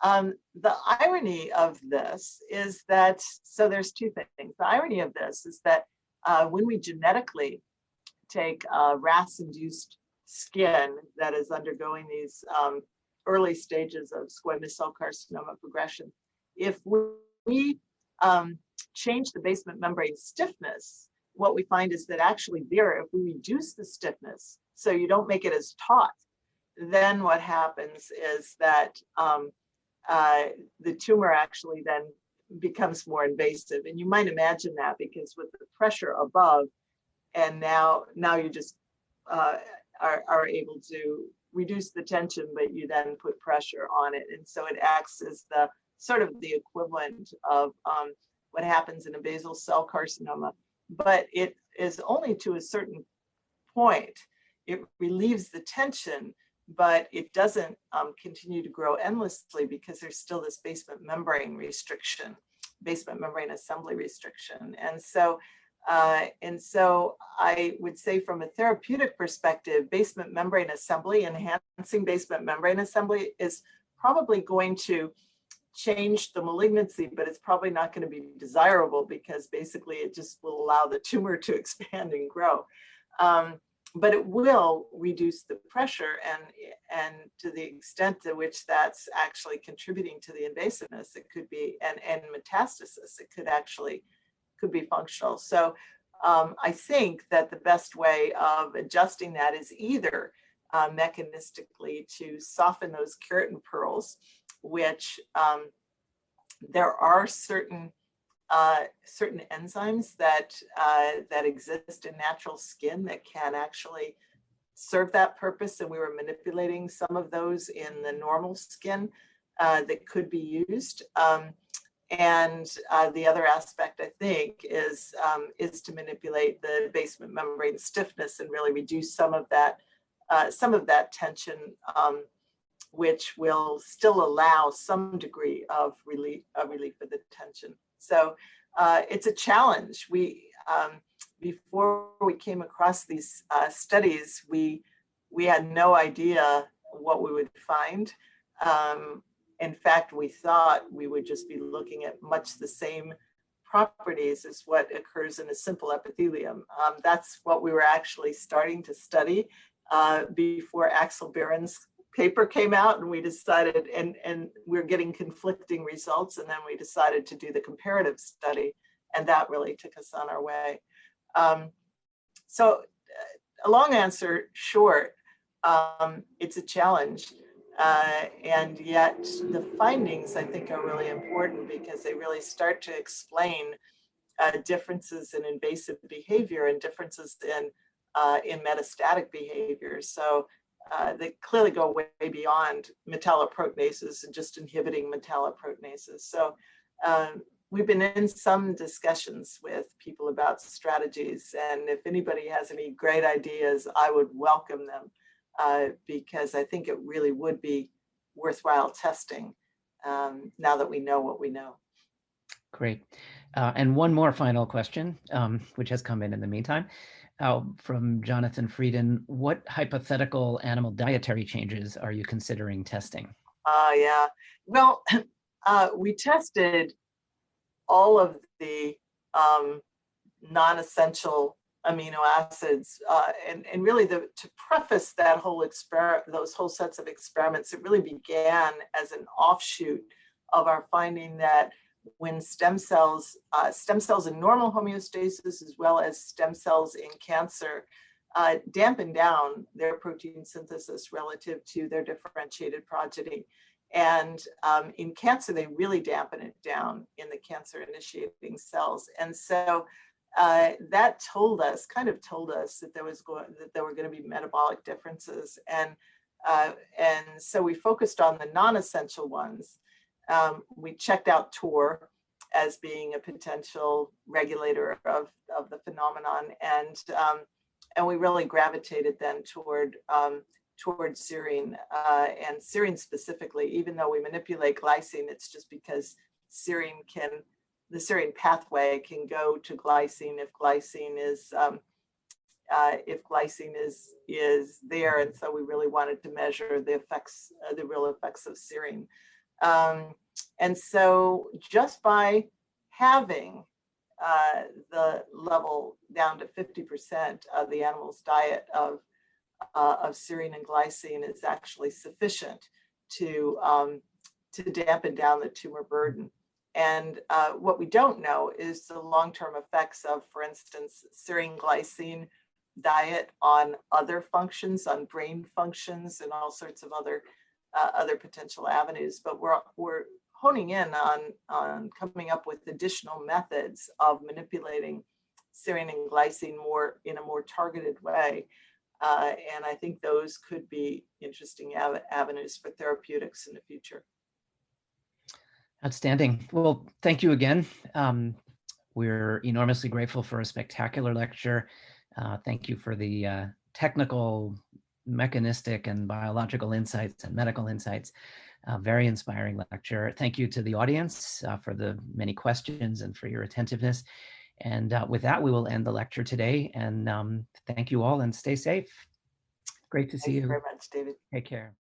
[SPEAKER 2] The irony of this is that, so there's two things. The irony of this is that when we genetically take RAS-induced skin that is undergoing these early stages of squamous cell carcinoma progression, if we change the basement membrane stiffness, what we find is that actually there, if we reduce the stiffness, so you don't make it as taut, then what happens is that the tumor actually then becomes more invasive. And you might imagine that because with the pressure above, and now you just are able to reduce the tension, but you then put pressure on it. And so it acts as the sort of the equivalent of what happens in a basal cell carcinoma, but it is only to a certain point. It relieves the tension, but it doesn't continue to grow endlessly because there's still this basement membrane restriction, basement membrane assembly restriction. And so I would say from a therapeutic perspective, basement membrane assembly, enhancing basement membrane assembly is probably going to change the malignancy, but it's probably not going to be desirable because basically it just will allow the tumor to expand and grow. But it will reduce the pressure, and to the extent to which that's actually contributing to the invasiveness, it could be, and metastasis, it could be functional. So I think that the best way of adjusting that is either mechanistically to soften those keratin pearls, which there are certain enzymes that exist in natural skin that can actually serve that purpose, and we were manipulating some of those in the normal skin that could be used. And the other aspect, I think, is to manipulate the basement membrane stiffness and really reduce some of that tension, which will still allow some degree of relief of the tension. So it's a challenge. Before we came across these studies, we had no idea what we would find. In fact, we thought we would just be looking at much the same properties as what occurs in a simple epithelium. That's what we were actually starting to study before Axel Barron's paper came out, and we decided, and we're getting conflicting results, and then we decided to do the comparative study, and that really took us on our way. So a long answer short, it's a challenge. And yet the findings, I think, are really important because they really start to explain differences in invasive behavior and differences in metastatic behavior. So they clearly go way beyond metalloproteinases and just inhibiting metalloproteinases. So we've been in some discussions with people about strategies, and if anybody has any great ideas, I would welcome them. Because I think it really would be worthwhile testing now that we know what we know.
[SPEAKER 1] Great. And one more final question, which has come in the meantime, from Jonathan Frieden. What hypothetical animal dietary changes are you considering testing?
[SPEAKER 2] Yeah, well, we tested all of the non-essential amino acids, and really to preface that whole those whole sets of experiments, it really began as an offshoot of our finding that when stem cells in normal homeostasis, as well as stem cells in cancer, dampen down their protein synthesis relative to their differentiated progeny. And in cancer, they really dampen it down in the cancer initiating cells. And so that kind of told us that there were going to be metabolic differences. And so we focused on the non-essential ones. We checked out TOR as being a potential regulator of the phenomenon, and we really gravitated then toward serine, and serine specifically. Even though we manipulate glycine, it's just because the serine pathway can go to glycine if glycine is there, and so we really wanted to measure the real effects of serine. And so just by having the level down to 50% of the animal's diet of serine and glycine is actually sufficient to dampen down the tumor burden. And what we don't know is the long-term effects of, for instance, serine glycine diet on other functions, on brain functions, and all sorts of other potential avenues. But we're honing in on coming up with additional methods of manipulating serine and glycine in a more targeted way. And I think those could be interesting avenues for therapeutics in the future.
[SPEAKER 1] Outstanding. Well, thank you again. We're enormously grateful for a spectacular lecture. Thank you for the technical, mechanistic, and biological insights and medical insights. Very inspiring lecture. Thank you to the audience for the many questions and for your attentiveness. And with that, we will end the lecture today. And thank you all, and stay safe. Great to see you.
[SPEAKER 2] Thank you very much, David.
[SPEAKER 1] Take care.